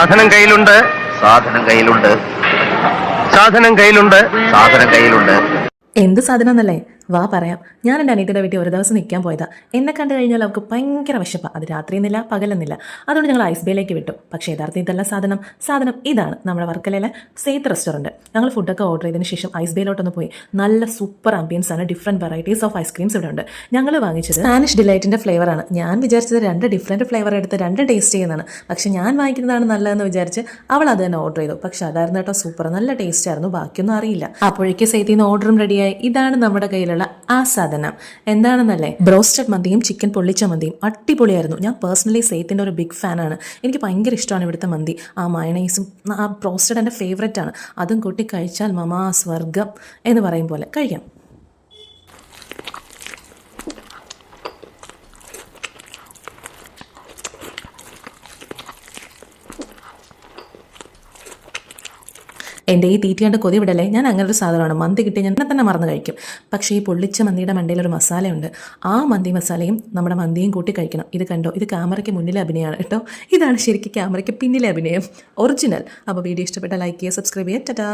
സാധനം കയ്യിലുണ്ട്. സാധനം കയ്യിലുണ്ട്. സാധനം കയ്യിലുണ്ട്. സാധനം കയ്യിലുണ്ട്. എന്ത് സാധനം എന്നല്ലേ? വാ പറയാം. ഞാൻ എൻ്റെ അനിയത്തിയുടെ വീട്ടിൽ ഒരു ദിവസം നിൽക്കാൻ പോയതാ. എന്നെ കണ്ടു കഴിഞ്ഞാൽ അവൾക്ക് ഭയങ്കര വിശപ്പാണ്. അത് രാത്രിയെന്നില്ല പകലെന്നില്ല. അതുകൊണ്ട് ഞങ്ങൾ ഐസ് ബേയിലേക്ക് വിട്ടു. പക്ഷേ യഥാർത്ഥം ഇതല്ല സാധനം ഇതാണ് നമ്മുടെ വർക്കലയിലെ സെയ്ത്ത് റെസ്റ്റോറൻറ്റ്. ഞങ്ങൾ ഫുഡൊക്കെ ഓർഡർ ചെയ്തതിന് ശേഷം ഐസ് ബേയിലോട്ടൊന്ന് പോയി. നല്ല സൂപ്പർ ആംബിയൻസ് ആണ്. ഡിഫറെൻറ്റ് വെറൈറ്റീസ് ഓഫ് ഐസ്ക്രീംസ് ഇവിടെ ഉണ്ട്. ഞങ്ങൾ വാങ്ങിച്ചത് സ്പാനിഷ് ഡിലൈറ്റിൻ്റെ ഫ്ലേവറാണ്. ഞാൻ വിചാരിച്ചത് 2 ഡിഫറെൻറ്റ് ഫ്ലേവർ എടുത്ത് 2 ടേസ്റ്റ് ചെയ്യുന്നതാണ്. പക്ഷേ ഞാൻ വാങ്ങിക്കുന്നതാണ് നല്ലതെന്ന് വിചാരിച്ച് അവൾ അത് തന്നെ ഓർഡർ ചെയ്തു. പക്ഷേ അതായിരുന്നു കേട്ടോ സൂപ്പർ. നല്ല ടേസ്റ്റ് ആയിരുന്നു. ബാക്കിയൊന്നും അറിയില്ല. അപ്പോഴേക്ക് സെയ്ത്തിൽ നിന്ന് ഓർഡറും റെഡിയായി. ഇതാണ് നമ്മുടെ കയ്യിലുള്ള ആ സാധനം. എന്താണെന്നല്ലേ? ബ്രോസ്റ്റഡ് മന്തിയും ചിക്കൻ പൊള്ളിച്ച മന്തിയും അടിപൊളിയായിരുന്നു. ഞാൻ പേഴ്സണലി സെയ്ത്തിൻ്റെ ഒരു ബിഗ് ഫാനാണ്. എനിക്ക് ഭയങ്കര ഇഷ്ടമാണ് ഇവിടുത്തെ മന്തി. ആ മയണൈസും ആ ബ്രോസ്റ്റഡ് എൻ്റെ ഫേവറേറ്റ് ആണ്. അതും കൂട്ടി കഴിച്ചാൽ മമാ സ്വർഗം എന്ന് പറയും പോലെ കഴിക്കാം. എൻ്റെ ഈ തീറ്റയാണ്ട് കൊതി വിടല്ലേ. ഞാൻ അങ്ങനെ ഒരു സാധനമാണ്. മന്തി കിട്ടി ഞാൻ തന്നെ മറന്ന് കഴിക്കും. പക്ഷേ ഈ പൊള്ളിച്ച മന്തിയുടെ മണ്ടയിലൊരു മസാലയുണ്ട്. ആ മന്തി മസാലയും നമ്മുടെ മന്തിയും കൂട്ടി കഴിക്കണം. ഇത് കണ്ടോ? ഇത് ക്യാമറയ്ക്ക് മുന്നിലെ അഭിനയമാണ് കേട്ടോ. ഇതാണ് ശരിക്കും ക്യാമറയ്ക്ക് പിന്നിലെ അഭിനയം, ഒറിജിനൽ. അപ്പോൾ വീഡിയോ ഇഷ്ടപ്പെട്ടാൽ ലൈക്ക് ചെയ്യുക, സബ്സ്ക്രൈബ് ചെയ്യുക. ടാറ്റാ.